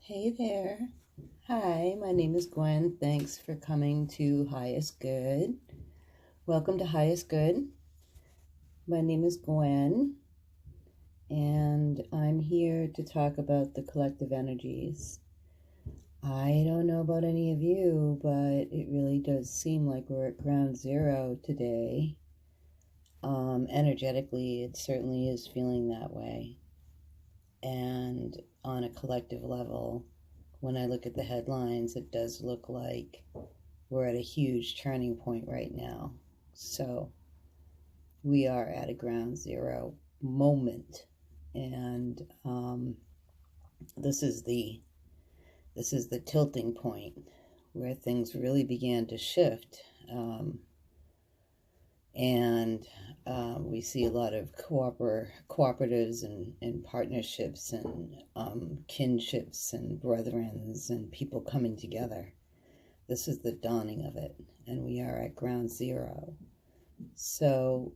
Hey there. Hi, my name is Gwen. Thanks for coming to Highest Good. Welcome to Highest Good. My name is Gwen, and I'm here to talk about the collective energies. I don't know about any of you, but it really does seem like we're at ground zero today. Energetically, it certainly is feeling that way. And on a collective level, when I look at the headlines, it does look like we're at a huge turning point right now. So we are at a ground zero moment. And this is the tilting point where things really began to shift. We see a lot of cooperatives and partnerships and kinships and brethrens and people coming together. This is the dawning of it, and we are at ground zero. So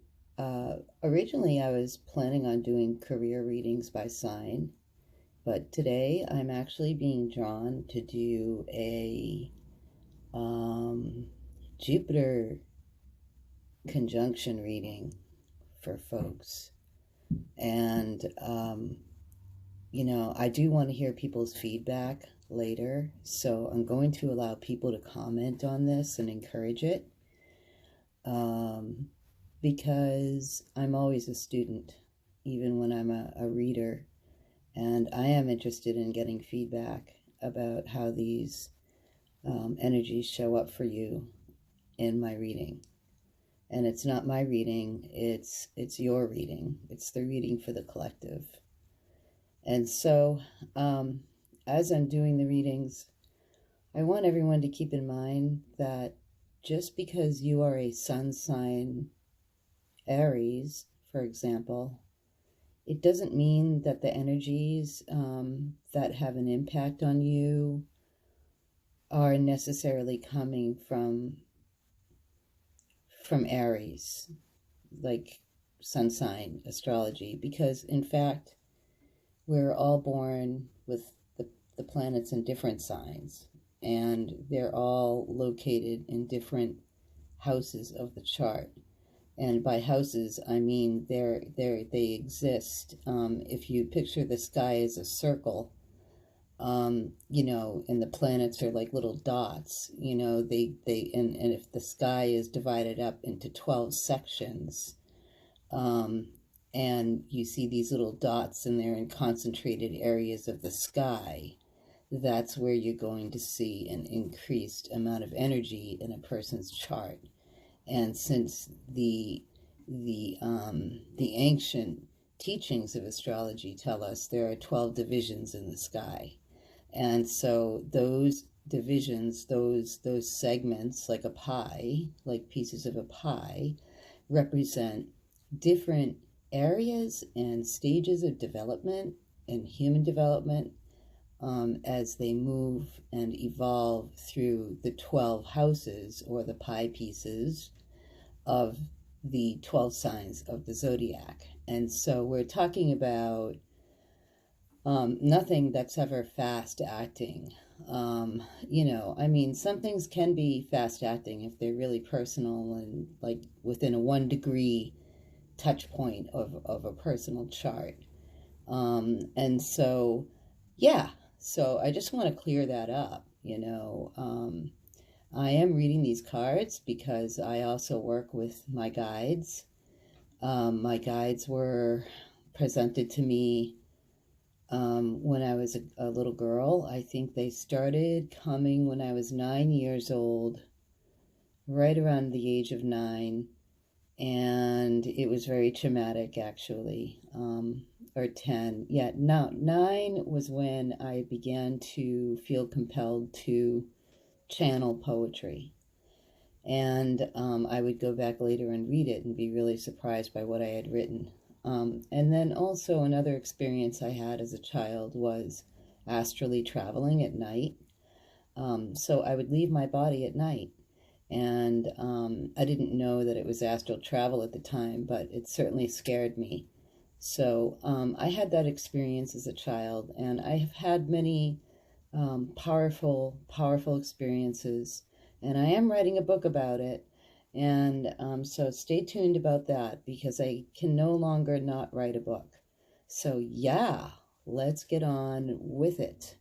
originally I was planning on doing career readings by sign, but today I'm actually being drawn to do a Jupiter conjunction reading for folks. And, I do want to hear people's feedback later, so I'm going to allow people to comment on this and encourage it, because I'm always a student, even when I'm a reader, and I am interested in getting feedback about how these energies show up for you in my reading. And it's not my reading, it's your reading. It's the reading for the collective. And so, as I'm doing the readings, I want everyone to keep in mind that just because you are a sun sign Aries, for example, it doesn't mean that the energies that have an impact on you are necessarily coming from Aries, like sun sign astrology, because in fact we're all born with the planets in different signs, and they're all located in different houses of the chart. And by houses, I mean they exist. If you picture the sky as a circle, and the planets are like little dots, and if the sky is divided up into 12 sections, and you see these little dots and they're in concentrated areas of the sky, that's where you're going to see an increased amount of energy in a person's chart. And since the ancient teachings of astrology tell us there are 12 divisions in the sky, and so those divisions, those segments, like a pie, like pieces of a pie, represent different areas and stages of development and human development, as they move and evolve through the 12 houses, or the pie pieces, of the 12 signs of the zodiac. And so we're talking about nothing that's ever fast acting. Some things can be fast acting if they're really personal and like within a 1 degree touch point of a personal chart. And so, yeah, so I just want to clear that up. I am reading these cards because I also work with my guides. My guides were presented to me when I was a little girl. I think they started coming when I was 9 years old, right around the age of 9. And it was very traumatic, actually, or 10. Yeah, no, 9 was when I began to feel compelled to channel poetry. And I would go back later and read it and be really surprised by what I had written. And then also another experience I had as a child was astrally traveling at night. So I would leave my body at night. And I didn't know that it was astral travel at the time, but it certainly scared me. So I had that experience as a child, and I have had many Powerful, powerful experiences. And I am writing a book about it. And so stay tuned about that, because I can no longer not write a book. So yeah, let's get on with it.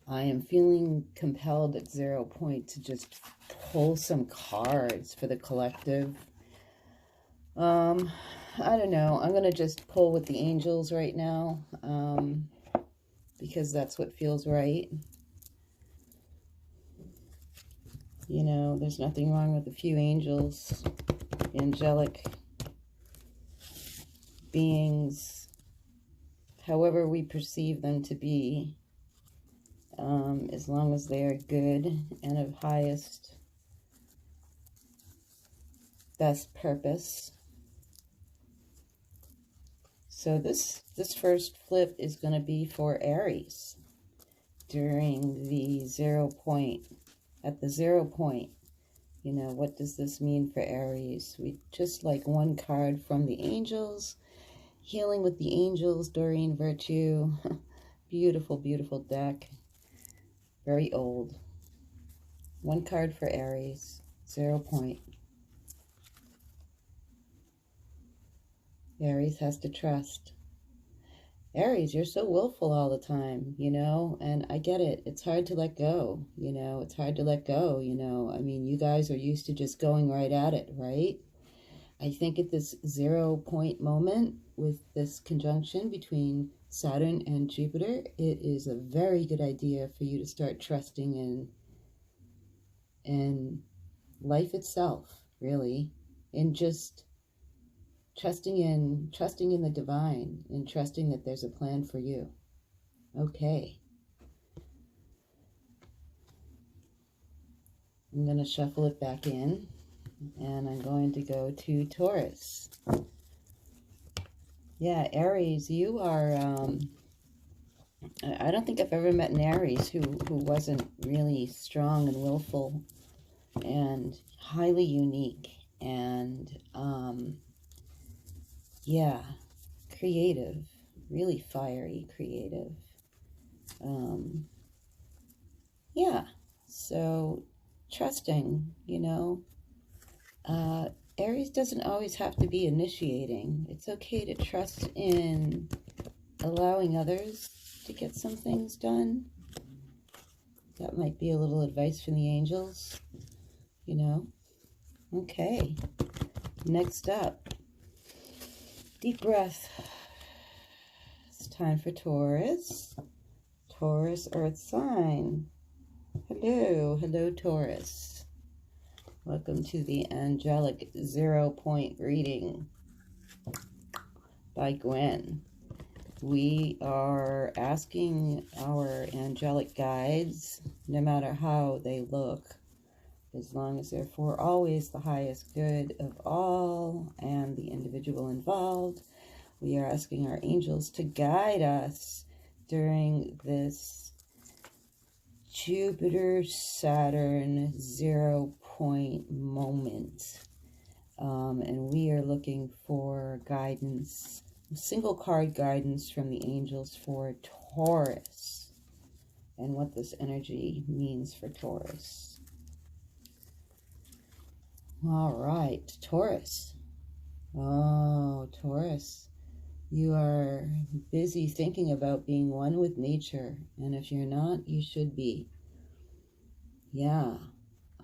I am feeling compelled at 0 point to just pull some cards for the collective. I don't know. I'm going to just pull with the angels right now, because that's what feels right. You know, there's nothing wrong with a few angels, angelic beings, however we perceive them to be, as long as they are good and of highest, best purpose. So this first flip is going to be for Aries during the 0 point. At the 0 point, you know, what does this mean for Aries? We just like one card from the angels, healing with the angels, Doreen Virtue. Beautiful, beautiful deck. Very old. One card for Aries, 0 point. Aries has to trust. Aries, you're so willful all the time, you know, and I get it. It's hard to let go, you know. It's hard to let go, you know. I mean, you guys are used to just going right at it, right? I think at this 0 point moment with this conjunction between Saturn and Jupiter, it is a very good idea for you to start trusting in life itself, really, and just trusting in the divine, and trusting that there's a plan for you. Okay. I'm going to shuffle it back in, and I'm going to go to Taurus. Yeah, Aries, you are, I don't think I've ever met an Aries who wasn't really strong and willful and highly unique and, yeah, creative, really fiery, creative. Yeah, so trusting, you know. Aries doesn't always have to be initiating. It's okay to trust in allowing others to get some things done. That might be a little advice from the angels, you know. Okay, next up, deep breath. It's time for Taurus. Taurus earth sign. Hello, hello Taurus. Welcome to the angelic 0 point reading by Gwen. We are asking our angelic guides, no matter how they look, as long as they're for always the highest good of all and the individual involved, we are asking our angels to guide us during this Jupiter-Saturn 0 point moment. And we are looking for guidance, single card guidance from the angels for Taurus, and what this energy means for Taurus. All right, Taurus. Oh, Taurus. You are busy thinking about being one with nature, and if you're not, you should be. Yeah.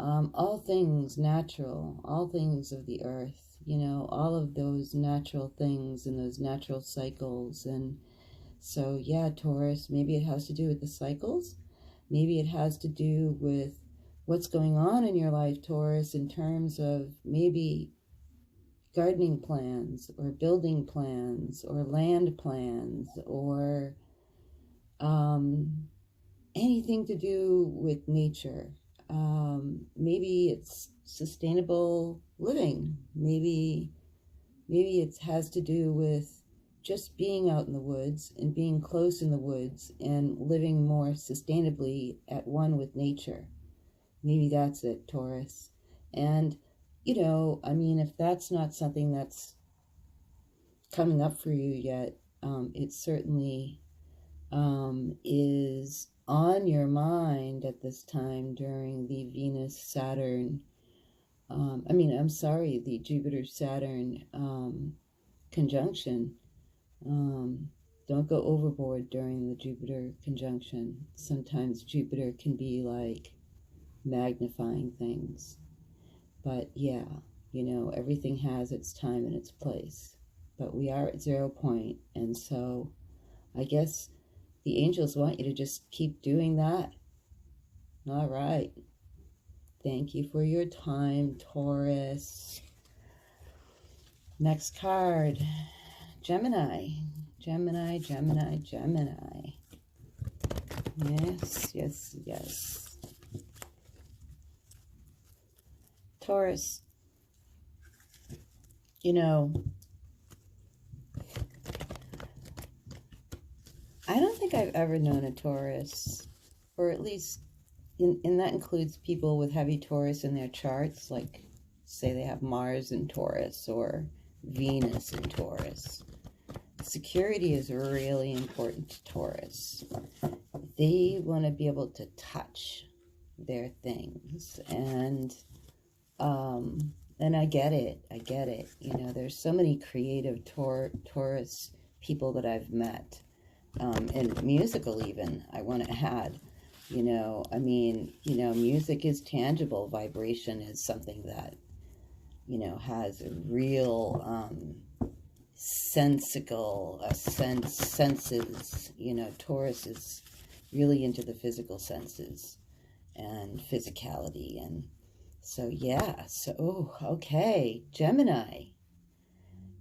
All things natural, all things of the earth, you know, all of those natural things and those natural cycles. And so, yeah, Taurus, maybe it has to do with the cycles. Maybe it has to do with what's going on in your life, Taurus, in terms of maybe gardening plans or building plans or land plans or anything to do with nature. Maybe it's sustainable living. Maybe it has to do with just being out in the woods and being close in the woods and living more sustainably at one with nature. Maybe that's it, Taurus. And, you know, I mean, if that's not something that's coming up for you yet, it's certainly is on your mind at this time during the Venus-Saturn, the Jupiter-Saturn conjunction. Don't go overboard during the Jupiter conjunction. Sometimes Jupiter can be like magnifying things. But yeah, everything has its time and its place. But we are at 0 point, and so I guess the angels want you to just keep doing that. All right. Thank you for your time, Taurus. Next card, Gemini. Gemini, Gemini, Gemini. Yes, yes, yes. Taurus, I don't think I've ever known a Taurus, or at least, and that includes people with heavy Taurus in their charts, like say they have Mars in Taurus or Venus in Taurus. Security is really important to Taurus. They want to be able to touch their things, and I get it. I get it. There's so many creative Taurus people that I've met. And musical even, I want to add, music is tangible. Vibration is something that, has a real senses, Taurus is really into the physical senses and physicality. And so, yeah, okay, Gemini.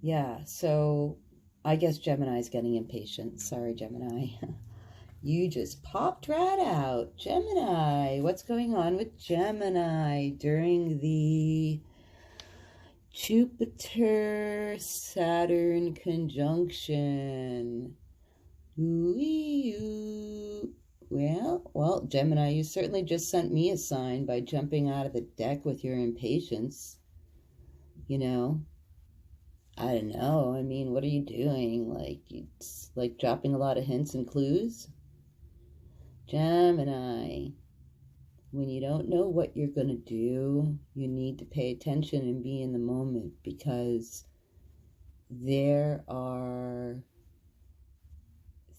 Yeah, so I guess Gemini's getting impatient. Sorry, Gemini. You just popped right out. Gemini, what's going on with Gemini during the Jupiter-Saturn conjunction? Well, Gemini, you certainly just sent me a sign by jumping out of the deck with your impatience. I don't know. What are you doing? Like dropping a lot of hints and clues? Gemini, when you don't know what you're going to do, you need to pay attention and be in the moment, because there are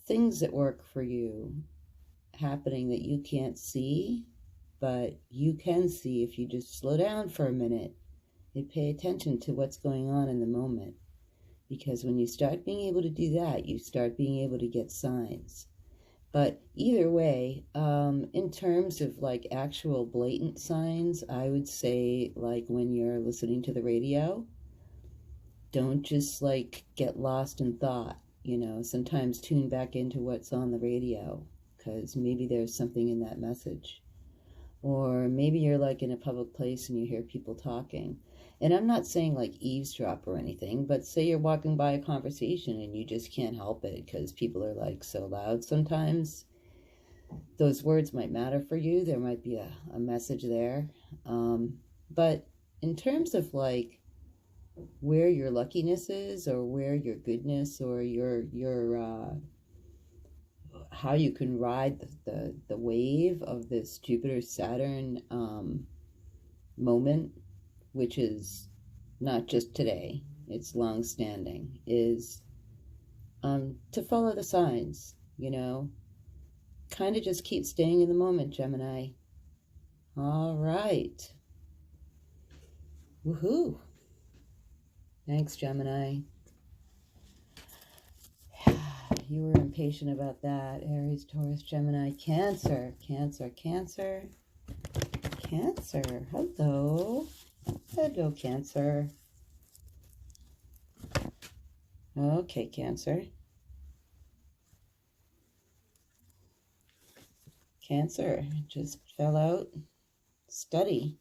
things that work for you happening that you can't see, but you can see if you just slow down for a minute and pay attention to what's going on in the moment. Because when you start being able to do that, you start being able to get signs. But either way, in terms of like actual blatant signs, I would say like when you're listening to the radio, don't just like get lost in thought, sometimes tune back into what's on the radio, because maybe there's something in that message. Or maybe you're like in a public place and you hear people talking. And I'm not saying like eavesdrop or anything, but say you're walking by a conversation and you just can't help it because people are like so loud sometimes. Those words might matter for you. There might be a message there. But in terms of like where your luckiness is, or where your goodness, or your how you can ride the wave of this Jupiter-Saturn moment, which is not just today, it's long-standing, is to follow the signs, kind of just keep staying in the moment, Gemini. All right. Woohoo. Thanks, Gemini. You were impatient about that. Aries, Taurus, Gemini, Cancer, Cancer, Cancer, Cancer. Hello. Hello, Cancer. Okay, Cancer. Cancer just fell out. Study.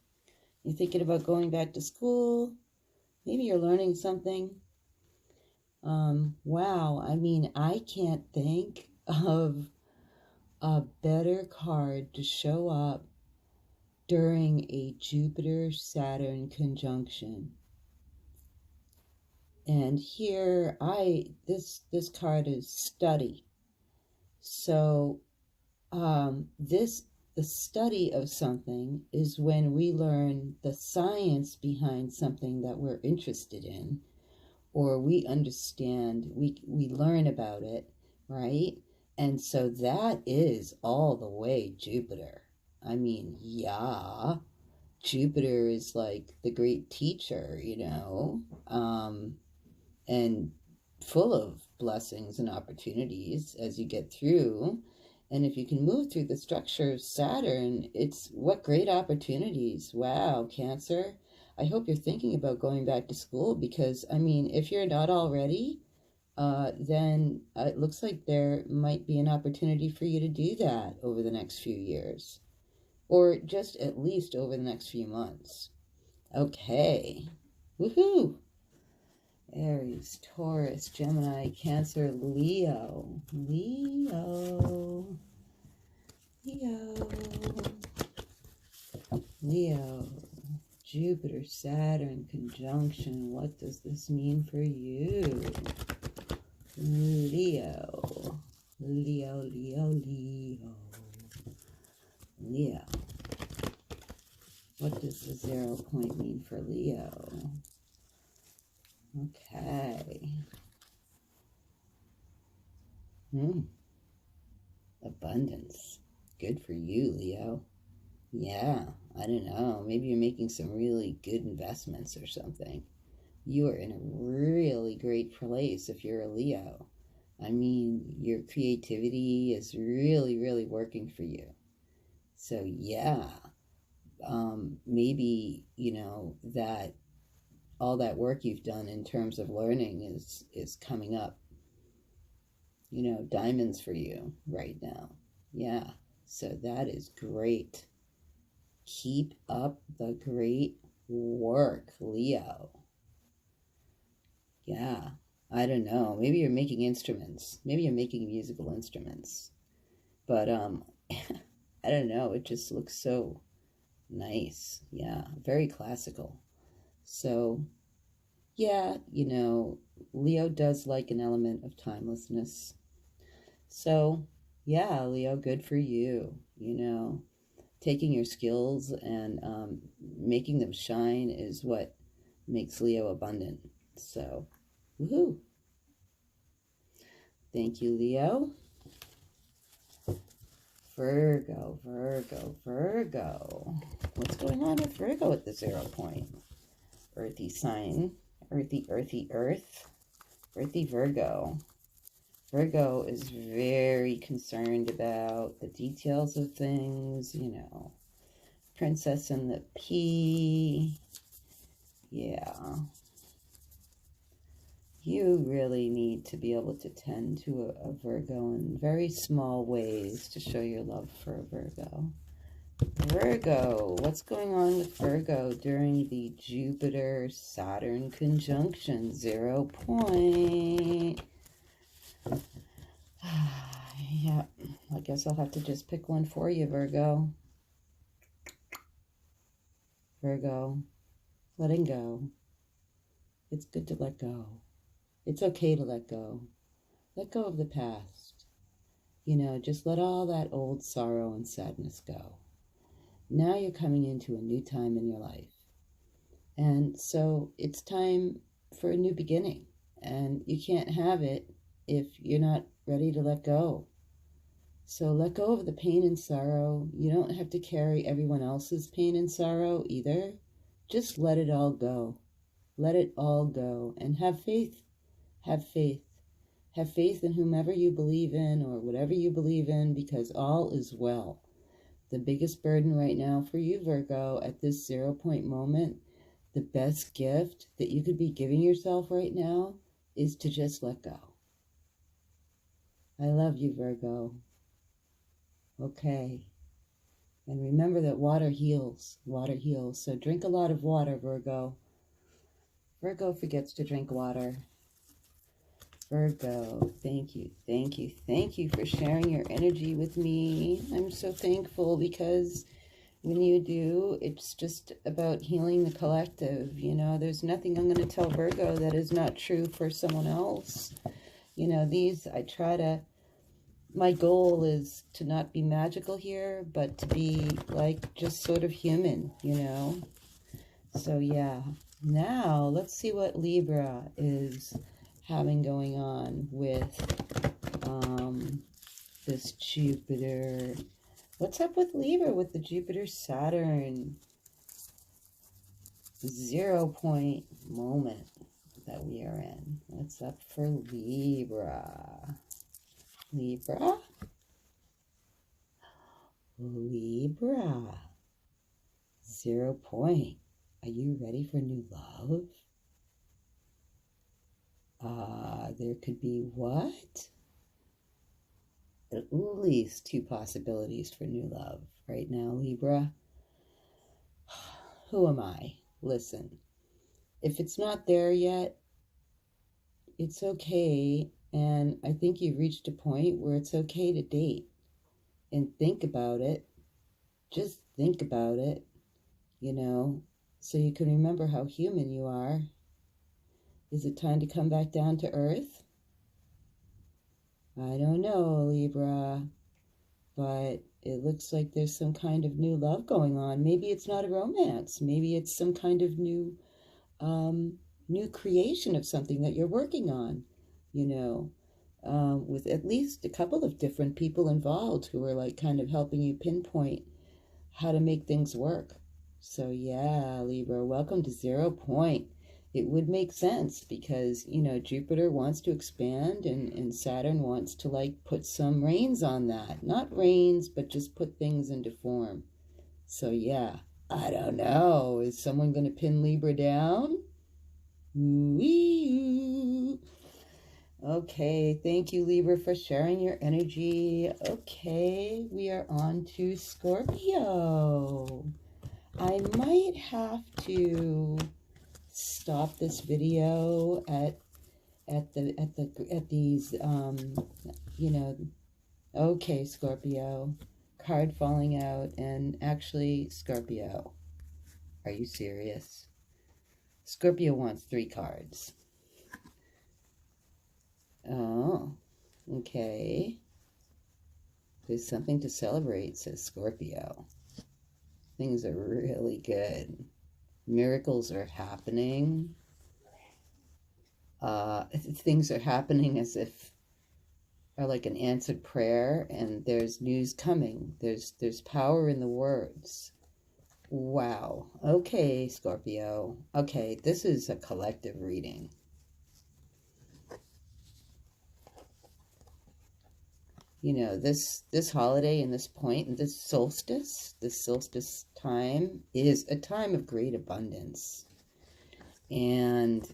You're thinking about going back to school. Maybe you're learning something. Wow, I can't think of a better card to show up during a Jupiter-Saturn conjunction. And here, this card is study. So the study of something is when we learn the science behind something that we're interested in, or we understand, we learn about it, right? And so that is all the way Jupiter. I mean, yeah, Jupiter is like the great teacher, and full of blessings and opportunities as you get through. And if you can move through the structure of Saturn, it's what great opportunities. Wow, Cancer. I hope you're thinking about going back to school because, I mean, if you're not already, then it looks like there might be an opportunity for you to do that over the next few years, or just at least over the next few months. Okay. Woohoo! Aries, Taurus, Gemini, Cancer, Leo. Leo. Jupiter, Saturn conjunction. What does this mean for you? Leo. What does the 0 point mean for Leo? Okay. Abundance. Good for you, Leo. Yeah, I don't know. Maybe you're making some really good investments or something. You are in a really great place if you're a Leo. I mean, your creativity is really, really working for you. So yeah, maybe, that all that work you've done in terms of learning is coming up. Diamonds for you right now. Yeah, so that is great. Keep up the great work, Leo. Yeah, I don't know. Maybe you're making instruments. Maybe you're making musical instruments. But, I don't know. It just looks so nice. Yeah, very classical. So, yeah, Leo does like an element of timelessness. So, yeah, Leo, good for you, Taking your skills and making them shine is what makes Leo abundant. So, woohoo. Thank you, Leo. Virgo. What's going on with Virgo at the 0 point? Earthy sign. Earthy Virgo. Virgo is very concerned about the details of things, Princess and the Pea. Yeah. You really need to be able to tend to a Virgo in very small ways to show your love for a Virgo. Virgo, what's going on with Virgo during the Jupiter-Saturn conjunction? 0 point. Yeah, I guess I'll have to just pick one for you, Virgo. Virgo, letting go. It's good to let go. It's okay to let go. Let go of the past. Just let all that old sorrow and sadness go. Now you're coming into a new time in your life. And so it's time for a new beginning. And you can't have it if you're not ready to let go. So let go of the pain and sorrow. You don't have to carry everyone else's pain and sorrow either. Just let it all go. Let it all go. And have faith. Have faith. Have faith in whomever you believe in or whatever you believe in, because all is well. The biggest burden right now for you, Virgo, at this 0 point moment, the best gift that you could be giving yourself right now is to just let go. I love you, Virgo. Okay. And remember that water heals. Water heals. So drink a lot of water, Virgo. Virgo forgets to drink water. Virgo, thank you for sharing your energy with me. I'm so thankful because when you do, it's just about healing the collective. There's nothing I'm going to tell Virgo that is not true for someone else. I try to my goal is to not be magical here, but to be like just sort of human, you know? So yeah, now let's see what Libra is having going on with this Jupiter. What's up with Libra with the Jupiter-Saturn 0 point moment that we are in? What's up for Libra? Libra? Libra. 0 point. Are you ready for new love? There could be what? At least 2 possibilities for new love right now, Libra. Who am I? Listen, if it's not there yet, it's okay. And I think you've reached a point where it's okay to date and think about it. Just think about it, you know, so you can remember how human you are. Is it time to come back down to earth? I don't know, Libra, but it looks like there's some kind of new love going on. Maybe it's not a romance. Maybe it's some kind of new creation of something that you're working on, you know, with at least a couple of different people involved who are like kind of helping you pinpoint how to make things work. So yeah, Libra, welcome to 0 point. It would make sense because, you know, Jupiter wants to expand and Saturn wants to like put some reins on that. Not reins, but just put things into form. So yeah, I don't know. Is someone going to pin Libra down? Wee-oo. Okay, thank you, Libra, for sharing your energy. Okay, we are on to Scorpio. I might have to stop this video at these you know. Okay, Scorpio, card falling out, and actually, Scorpio, are you serious? Scorpio wants 3 cards. Oh, okay. There's something to celebrate, says Scorpio. Things are really good. Miracles are happening. Things are happening as if are like an answered prayer, and there's news coming. There's power in the words. Wow. Okay, Scorpio. Okay, this is a collective reading. You know, this holiday and this point and this solstice time is a time of great abundance. And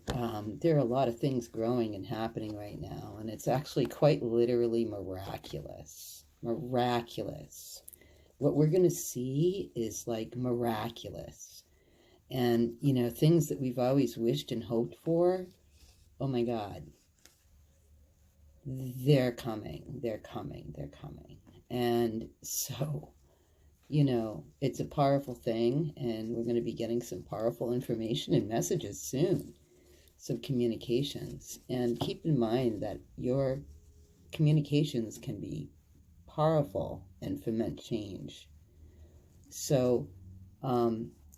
there are a lot of things growing and happening right now. And it's actually quite literally miraculous. Miraculous. What we're going to see is like miraculous. And, you know, things that we've always wished and hoped for, oh my God. They're coming. And so, you know, it's a powerful thing, and we're going to be getting some powerful information and messages soon, some communications. And keep in mind that your communications can be powerful and foment change. So,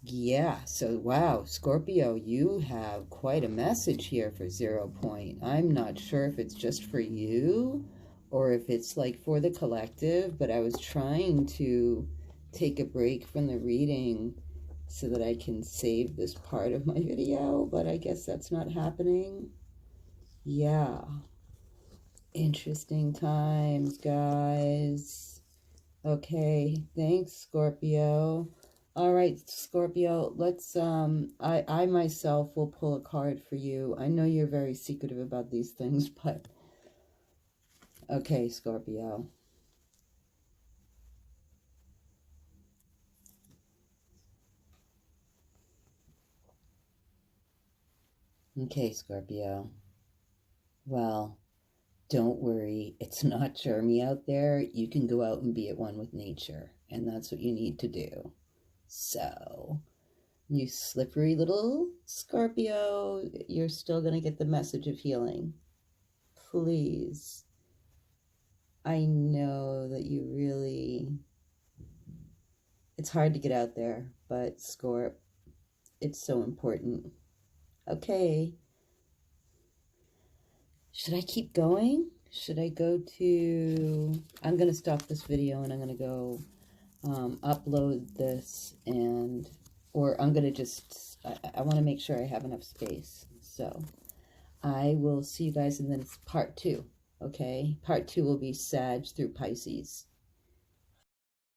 yeah, so wow, Scorpio, you have quite a message here for 0 point. I'm not sure if it's just for you or if it's like for the collective, but I was trying to take a break from the reading so that I can save this part of my video, but I guess that's not happening. Yeah. Interesting times, guys. Okay, thanks, Scorpio. All right, Scorpio, let's, I myself will pull a card for you. I know you're very secretive about these things, but, okay, Scorpio. Okay, Scorpio. Well, don't worry. It's not germy out there. You can go out and be at one with nature, and that's what you need to do. So, you slippery little Scorpio, you're still going to get the message of healing. Please. I know that you really, it's hard to get out there, but Scorp, it's so important. Okay. Should I keep going? Should I go to, I'm going to stop this video and I'm going to go upload this, and, or I'm going to just, I want to make sure I have enough space. So I will see you guys in the part 2. Okay. Part 2 will be Sag through Pisces.